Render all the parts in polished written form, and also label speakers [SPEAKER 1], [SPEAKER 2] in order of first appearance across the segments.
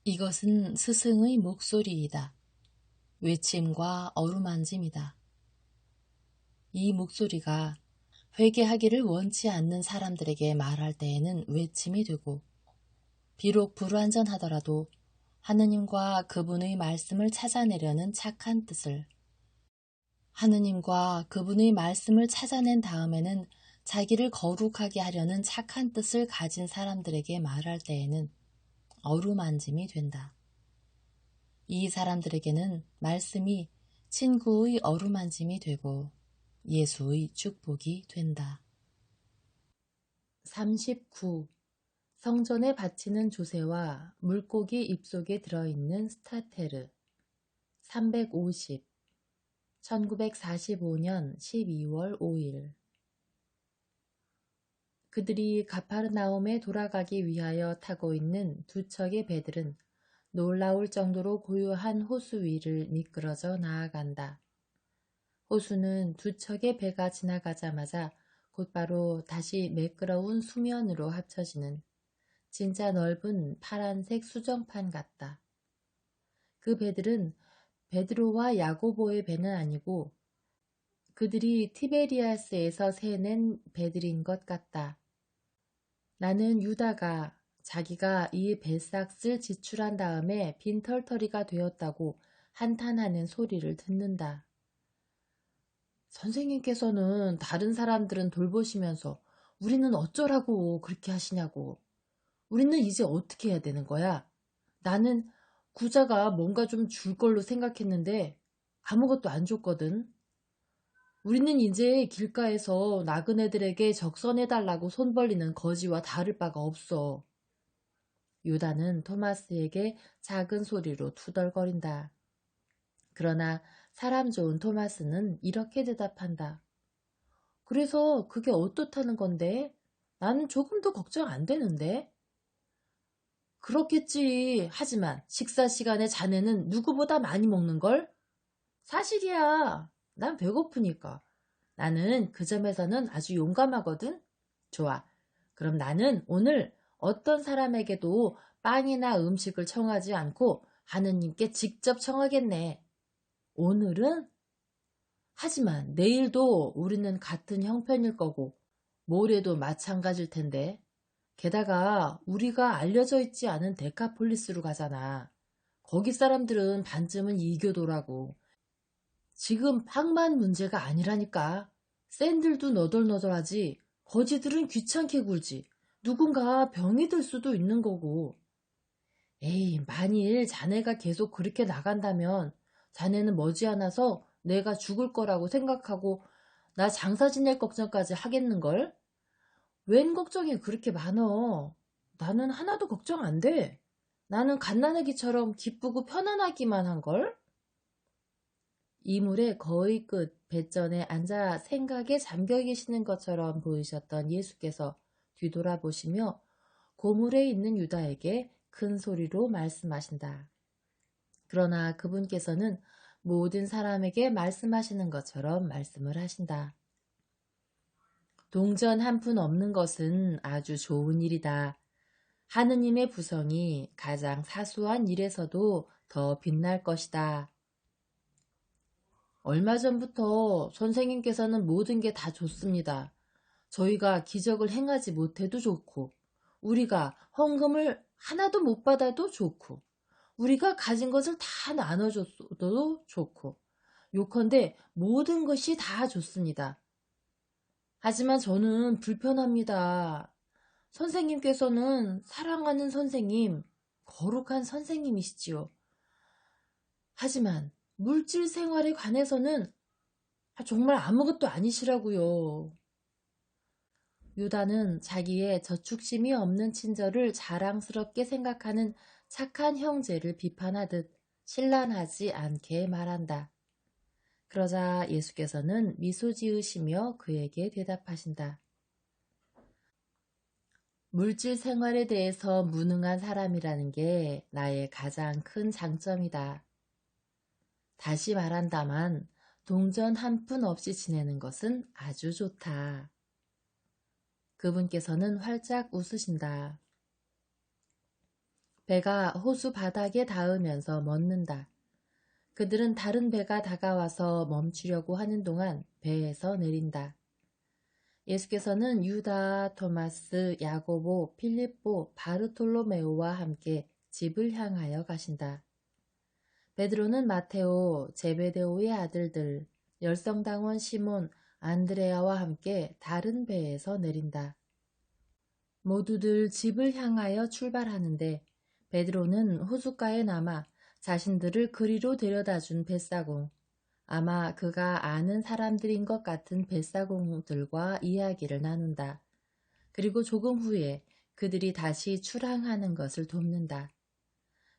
[SPEAKER 1] 이것은 스승의 목소리이다. 외침과 어루만짐이다. 이 목소리가 회개하기를 원치 않는 사람들에게 말할 때에는 외침이 되고, 비록 불완전하더라도 하느님과 그분의 말씀을 찾아내려는 착한 뜻을, 하느님과 그분의 말씀을 찾아낸 다음에는 자기를 거룩하게 하려는 착한 뜻을 가진 사람들에게 말할 때에는 어루만짐이 된다. 이 사람들에게는 말씀이 친구의 어루만짐이 되고 예수의 축복이 된다. 39. 성전에 바치는 조세와 물고기 입속에 들어있는 스타테르. 350. 1945년 12월 5일. 그들이 가파르나움에 돌아가기 위하여 타고 있는 두 척의 배들은 놀라울 정도로 고요한 호수 위를 미끄러져 나아간다. 호수는 두 척의 배가 지나가자마자 곧바로 다시 매끄러운 수면으로 합쳐지는 진짜 넓은 파란색 수정판 같다. 그 배들은 베드로와 야고보의 배는 아니고 그들이 티베리아스에서 세낸 배들인 것 같다. 나는 유다가 자기가 이 배삭을 지출한 다음에 빈털터리가 되었다고 한탄하는 소리를 듣는다. 선생님께서는 다른 사람들은 돌보시면서 우리는 어쩌라고 그렇게 하시냐고. 우리는 이제 어떻게 해야 되는 거야? 나는 구자가 뭔가 좀 줄 걸로 생각했는데 아무것도 안 줬거든. 우리는 이제 길가에서 나그네들에게 적선해달라고 손 벌리는 거지와 다를 바가 없어. 유다는 토마스에게 작은 소리로 투덜거린다. 그러나 사람 좋은 토마스는 이렇게 대답한다. 그래서 그게 어떻다는 건데? 나는 조금도 걱정 안 되는데? 그렇겠지. 하지만 식사 시간에 자네는 누구보다 많이 먹는걸? 사실이야. 난 배고프니까. 나는 그 점에서는 아주 용감하거든. 좋아. 그럼 나는 오늘 어떤 사람에게도 빵이나 음식을 청하지 않고 하느님께 직접 청하겠네. 오늘은? 하지만 내일도 우리는 같은 형편일 거고 모레도 마찬가지일 텐데. 게다가 우리가 알려져 있지 않은 데카폴리스로 가잖아. 거기 사람들은 반쯤은 이교도라고. 지금 빵만 문제가 아니라니까. 샌들도 너덜너덜하지. 거지들은 귀찮게 굴지. 누군가 병이 들 수도 있는 거고. 에이, 만일 자네가 계속 그렇게 나간다면 자네는 머지않아서 내가 죽을 거라고 생각하고 나 장사 지낼 걱정까지 하겠는걸? 웬 걱정이 그렇게 많어? 나는 하나도 걱정 안 돼. 나는 갓난아기처럼 기쁘고 편안하기만 한걸? 이물의 거의 끝 배전에 앉아 생각에 잠겨 계시는 것처럼 보이셨던 예수께서 뒤돌아보시며 고물에 있는 유다에게 큰 소리로 말씀하신다. 그러나 그분께서는 모든 사람에게 말씀하시는 것처럼 말씀을 하신다. 동전 한 푼 없는 것은 아주 좋은 일이다. 하느님의 부성이 가장 사소한 일에서도 더 빛날 것이다. 얼마 전부터 선생님께서는 모든 게 다 좋습니다. 저희가 기적을 행하지 못해도 좋고, 우리가 헌금을 하나도 못 받아도 좋고, 우리가 가진 것을 다 나눠줬어도 좋고, 요컨대 모든 것이 다 좋습니다. 하지만 저는 불편합니다. 선생님께서는 사랑하는 선생님, 거룩한 선생님이시지요. 하지만 물질 생활에 관해서는 정말 아무것도 아니시라고요. 유다는 자기의 저축심이 없는 친절을 자랑스럽게 생각하는 착한 형제를 비판하듯 신란하지 않게 말한다. 그러자 예수께서는 미소 지으시며 그에게 대답하신다. 물질 생활에 대해서 무능한 사람이라는 게 나의 가장 큰 장점이다. 다시 말한다만 동전 한 푼 없이 지내는 것은 아주 좋다. 그분께서는 활짝 웃으신다. 배가 호수 바닥에 닿으면서 멎는다. 그들은 다른 배가 다가와서 멈추려고 하는 동안 배에서 내린다. 예수께서는 유다, 토마스, 야고보, 필립보, 바르톨로메오와 함께 집을 향하여 가신다. 베드로는 마테오, 제베데오의 아들들, 열성당원 시몬, 안드레아와 함께 다른 배에서 내린다. 모두들 집을 향하여 출발하는데 베드로는 호숫가에 남아 자신들을 그리로 데려다준 뱃사공, 아마 그가 아는 사람들인 것 같은 뱃사공들과 이야기를 나눈다. 그리고 조금 후에 그들이 다시 출항하는 것을 돕는다.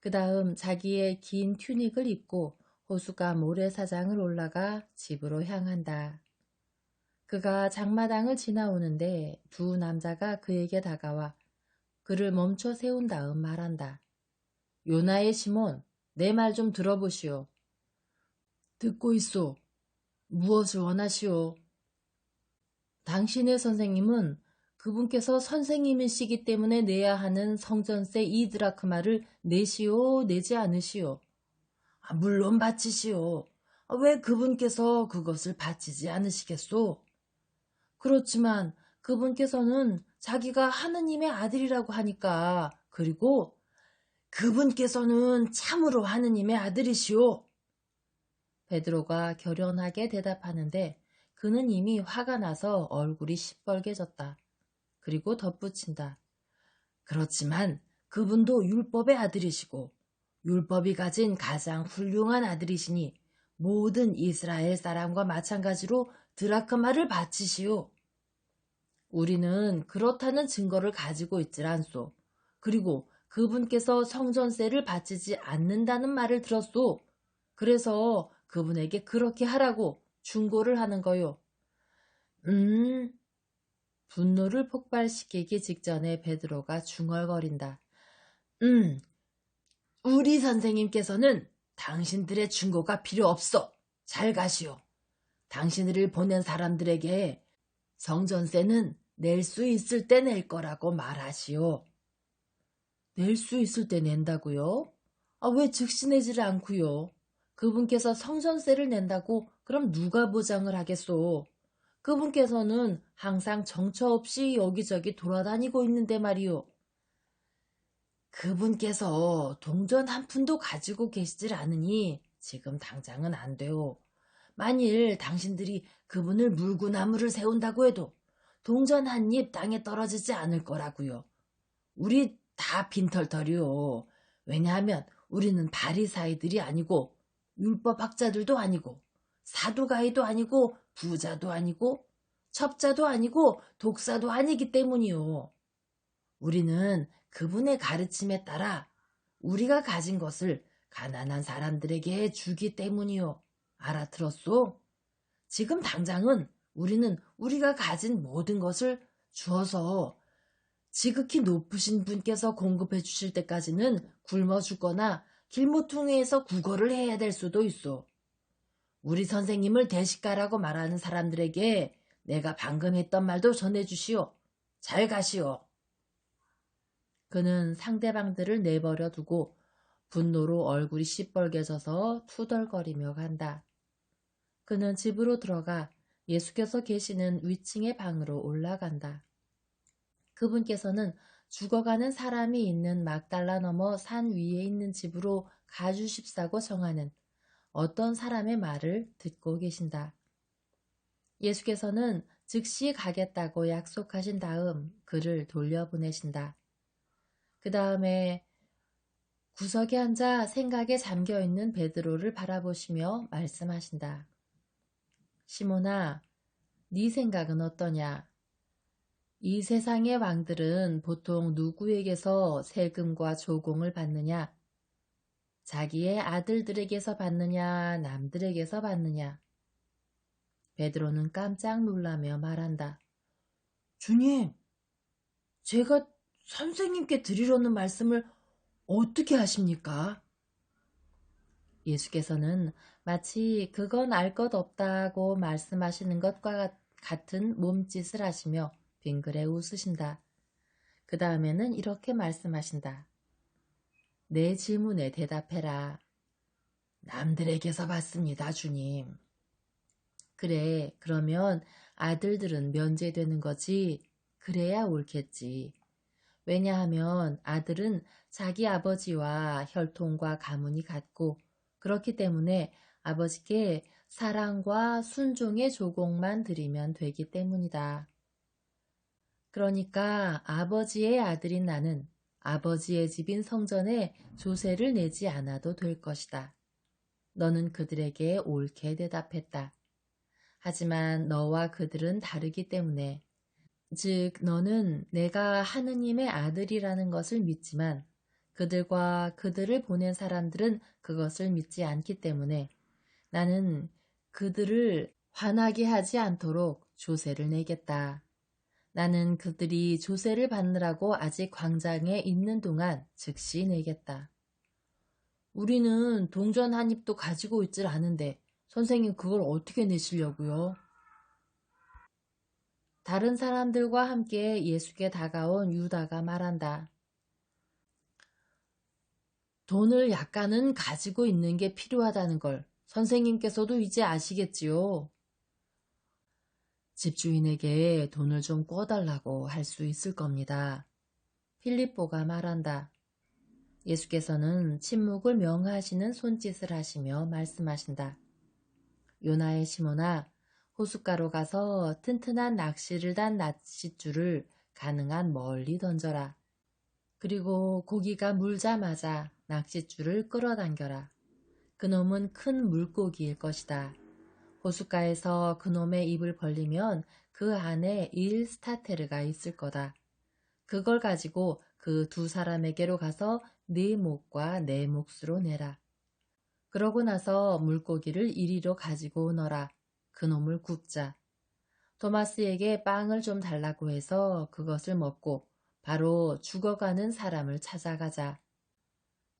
[SPEAKER 1] 그 다음 자기의 긴 튜닉을 입고 호수가 모래사장을 올라가 집으로 향한다. 그가 장마당을 지나오는데 두 남자가 그에게 다가와 그를 멈춰 세운 다음 말한다. 요나의 시몬, 내 말 좀 들어보시오. 듣고 있소. 무엇을 원하시오? 당신의 선생님은 그분께서 선생님이시기 때문에 내야 하는 성전세 2드라크마를 내시오, 내지 않으시오? 물론 바치시오. 왜 그분께서 그것을 바치지 않으시겠소? 그렇지만 그분께서는 자기가 하느님의 아들이라고 하니까, 그리고 그분께서는 참으로 하느님의 아들이시오. 베드로가 결연하게 대답하는데 그는 이미 화가 나서 얼굴이 시뻘개졌다. 그리고 덧붙인다. 그렇지만 그분도 율법의 아들이시고 율법이 가진 가장 훌륭한 아들이시니 모든 이스라엘 사람과 마찬가지로 드라크마를 바치시오. 우리는 그렇다는 증거를 가지고 있질 않소. 그리고 그분께서 성전세를 바치지 않는다는 말을 들었소. 그래서 그분에게 그렇게 하라고 충고를 하는 거요. 분노를 폭발시키기 직전에 베드로가 중얼거린다. 우리 선생님께서는 당신들의 충고가 필요 없어. 잘 가시오. 당신들을 보낸 사람들에게 성전세는 낼 수 있을 때 낼 거라고 말하시오. 낼 수 있을 때 낸다고요? 왜 즉시 내지를 않고요? 그분께서 성전세를 낸다고 그럼 누가 보장을 하겠소? 그분께서는 항상 정처 없이 여기저기 돌아다니고 있는데 말이오. 그분께서 동전 한 푼도 가지고 계시질 않으니 지금 당장은 안 돼요. 만일 당신들이 그분을 물구나무를 세운다고 해도 동전 한 입 땅에 떨어지지 않을 거라고요. 우리 다 빈털털이요. 왜냐하면 우리는 바리사이들이 아니고 율법학자들도 아니고 사두가이도 아니고 부자도 아니고 첩자도 아니고 독사도 아니기 때문이요. 우리는 그분의 가르침에 따라 우리가 가진 것을 가난한 사람들에게 주기 때문이요. 알아들었소? 지금 당장은 우리는 우리가 가진 모든 것을 주어서 지극히 높으신 분께서 공급해 주실 때까지는 굶어 죽거나 길모퉁이에서 구걸을 해야 될 수도 있어. 우리 선생님을 대식가라고 말하는 사람들에게 내가 방금 했던 말도 전해주시오. 잘 가시오. 그는 상대방들을 내버려 두고 분노로 얼굴이 시뻘개져서 투덜거리며 간다. 그는 집으로 들어가 예수께서 계시는 위층의 방으로 올라간다. 그분께서는 죽어가는 사람이 있는 막달라 너머 산 위에 있는 집으로 가주십사고 정하는 어떤 사람의 말을 듣고 계신다. 예수께서는 즉시 가겠다고 약속하신 다음 그를 돌려보내신다. 그 다음에 구석에 앉아 생각에 잠겨있는 베드로를 바라보시며 말씀하신다. 시몬아, 네 생각은 어떠냐? 이 세상의 왕들은 보통 누구에게서 세금과 조공을 받느냐? 자기의 아들들에게서 받느냐, 남들에게서 받느냐? 베드로는 깜짝 놀라며 말한다. 주님, 제가 선생님께 드리려는 말씀을 어떻게 하십니까? 예수께서는 마치 그건 알 것 없다고 말씀하시는 것과 같은 몸짓을 하시며 빙그레 웃으신다. 그 다음에는 이렇게 말씀하신다. 내 질문에 대답해라. 남들에게서 받습니다, 주님. 그래, 그러면 아들들은 면제되는 거지. 그래야 옳겠지. 왜냐하면 아들은 자기 아버지와 혈통과 가문이 같고 그렇기 때문에 아버지께 사랑과 순종의 조공만 드리면 되기 때문이다. 그러니까 아버지의 아들인 나는 아버지의 집인 성전에 조세를 내지 않아도 될 것이다. 너는 그들에게 옳게 대답했다. 하지만 너와 그들은 다르기 때문에 즉 너는 내가 하느님의 아들이라는 것을 믿지만 그들과 그들을 보낸 사람들은 그것을 믿지 않기 때문에 나는 그들을 화나게 하지 않도록 조세를 내겠다. 나는 그들이 조세를 받느라고 아직 광장에 있는 동안 즉시 내겠다. 우리는 동전 한 입도 가지고 있질 않은데 선생님 그걸 어떻게 내시려고요? 다른 사람들과 함께 예수께 다가온 유다가 말한다. 돈을 약간은 가지고 있는 게 필요하다는 걸 선생님께서도 이제 아시겠지요? 집주인에게 돈을 좀 꿔달라고 할 수 있을 겁니다. 필립보가 말한다. 예수께서는 침묵을 명하시는 손짓을 하시며 말씀하신다. 요나의 시몬아, 호숫가로 가서 튼튼한 낚시를 단 낚싯줄을 가능한 멀리 던져라. 그리고 고기가 물자마자 낚싯줄을 끌어당겨라. 그놈은 큰 물고기일 것이다. 호숫가에서 그놈의 입을 벌리면 그 안에 1스타테르가 있을 거다. 그걸 가지고 그 두 사람에게로 가서 네 목과 내 몫으로 내라. 그러고 나서 물고기를 이리로 가지고 오너라. 그놈을 굽자. 토마스에게 빵을 좀 달라고 해서 그것을 먹고 바로 죽어가는 사람을 찾아가자.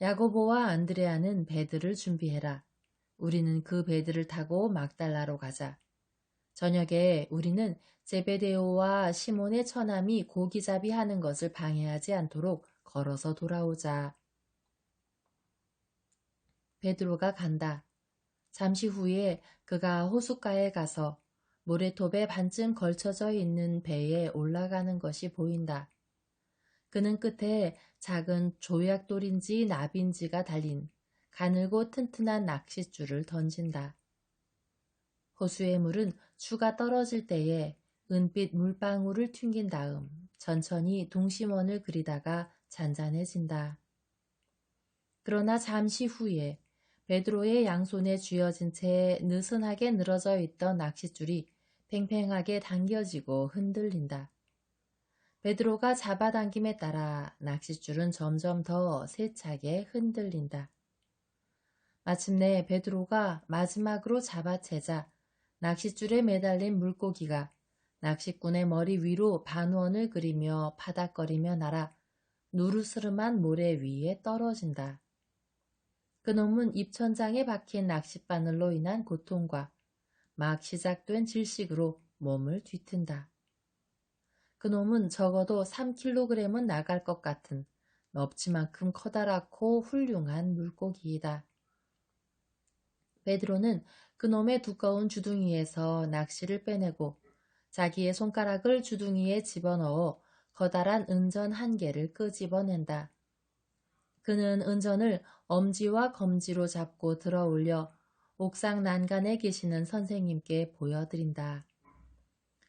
[SPEAKER 1] 야고보와 안드레아는 배들을 준비해라. 우리는 그 배들을 타고 막달라로 가자. 저녁에 우리는 제베데오와 시몬의 처남이 고기잡이 하는 것을 방해하지 않도록 걸어서 돌아오자. 베드로가 간다. 잠시 후에 그가 호숫가에 가서 모래톱에 반쯤 걸쳐져 있는 배에 올라가는 것이 보인다. 그는 끝에 작은 조약돌인지 나비인지가 달린 가늘고 튼튼한 낚싯줄을 던진다. 호수의 물은 추가 떨어질 때에 은빛 물방울을 튕긴 다음 천천히 동심원을 그리다가 잔잔해진다. 그러나 잠시 후에 베드로의 양손에 쥐어진 채 느슨하게 늘어져 있던 낚싯줄이 팽팽하게 당겨지고 흔들린다. 베드로가 잡아당김에 따라 낚싯줄은 점점 더 세차게 흔들린다. 마침내 베드로가 마지막으로 잡아채자 낚싯줄에 매달린 물고기가 낚시꾼의 머리 위로 반원을 그리며 파닥거리며 날아 누르스름한 모래 위에 떨어진다. 그놈은 입천장에 박힌 낚싯바늘로 인한 고통과 막 시작된 질식으로 몸을 뒤튼다. 그놈은 적어도 3kg은 나갈 것 같은 넙치만큼 커다랗고 훌륭한 물고기이다. 베드로는 그놈의 두꺼운 주둥이에서 낚시를 빼내고 자기의 손가락을 주둥이에 집어넣어 커다란 은전 한 개를 끄집어낸다. 그는 은전을 엄지와 검지로 잡고 들어 올려 옥상 난간에 계시는 선생님께 보여드린다.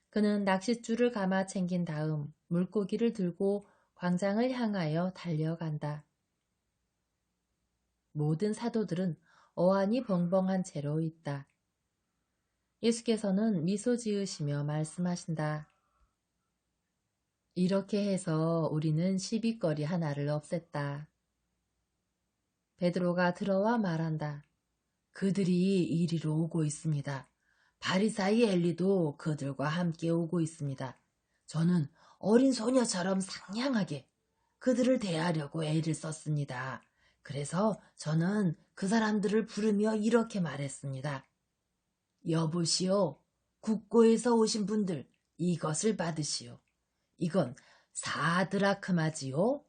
[SPEAKER 1] 그는 낚싯줄을 감아 챙긴 다음 물고기를 들고 광장을 향하여 달려간다. 모든 사도들은 어안이 벙벙한 채로 있다. 예수께서는 미소 지으시며 말씀하신다. 이렇게 해서 우리는 시비거리 하나를 없앴다. 베드로가 들어와 말한다. 그들이 이리로 오고 있습니다. 바리사이 엘리도 그들과 함께 오고 있습니다. 저는 어린 소녀처럼 상냥하게 그들을 대하려고 애를 썼습니다. 그래서 저는 그 사람들을 부르며 이렇게 말했습니다. 여보시오, 국고에서 오신 분들 이것을 받으시오. 이건 4드라크마지요.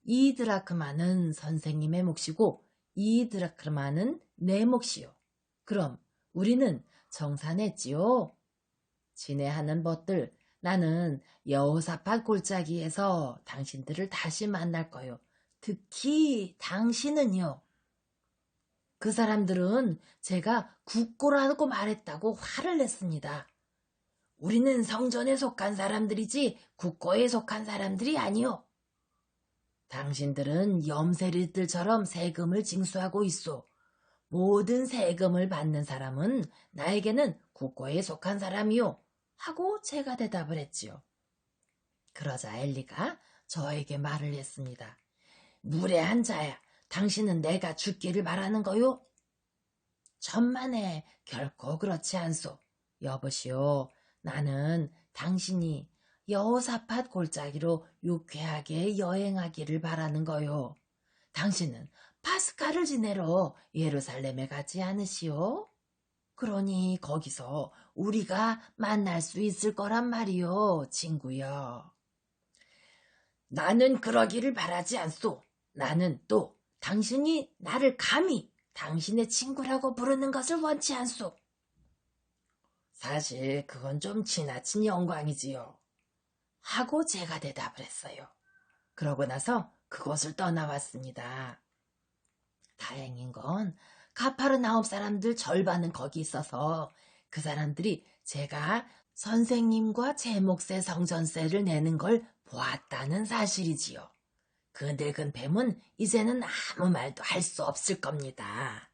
[SPEAKER 1] 이 드라크마는 선생님의 몫이고 이 드라크마는 내 몫이요. 그럼 우리는 정산했지요. 지내하는 벗들, 나는 여호사밧 골짜기에서 당신들을 다시 만날 거요. 특히 당신은요. 그 사람들은 제가 국고라고 말했다고 화를 냈습니다. 우리는 성전에 속한 사람들이지 국고에 속한 사람들이 아니요. 당신들은 염세리들처럼 세금을 징수하고 있소. 모든 세금을 받는 사람은 나에게는 국고에 속한 사람이요. 하고 제가 대답을 했지요. 그러자 엘리가 저에게 말을 했습니다. 무례한 자야, 당신은 내가 죽기를 바라는 거요? 천만에 결코 그렇지 않소. 여보시오, 나는 당신이 여호사밧 골짜기로 유쾌하게 여행하기를 바라는 거요. 당신은 파스카를 지내러 예루살렘에 가지 않으시오? 그러니 거기서 우리가 만날 수 있을 거란 말이요, 친구여. 나는 그러기를 바라지 않소. 나는 또 당신이 나를 감히 당신의 친구라고 부르는 것을 원치 않소. 사실 그건 좀 지나친 영광이지요. 하고 제가 대답을 했어요. 그러고 나서 그곳을 떠나왔습니다. 다행인 건 가파르나움 사람들 절반은 거기 있어서 그 사람들이 제가 선생님과 제 몫의 성전세를 내는 걸 보았다는 사실이지요. 그 늙은 뱀은 이제는 아무 말도 할 수 없을 겁니다.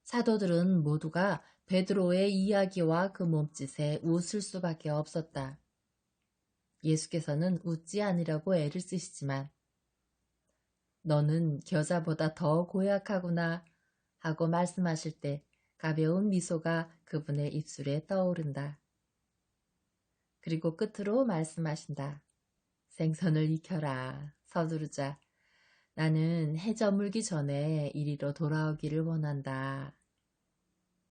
[SPEAKER 1] 사도들은 모두가 베드로의 이야기와 그 몸짓에 웃을 수밖에 없었다. 예수께서는 웃지 않으려고 애를 쓰시지만 너는 겨자보다 더 고약하구나 하고 말씀하실 때 가벼운 미소가 그분의 입술에 떠오른다. 그리고 끝으로 말씀하신다. 생선을 익혀라. 서두르자. 나는 해 저물기 전에 이리로 돌아오기를 원한다.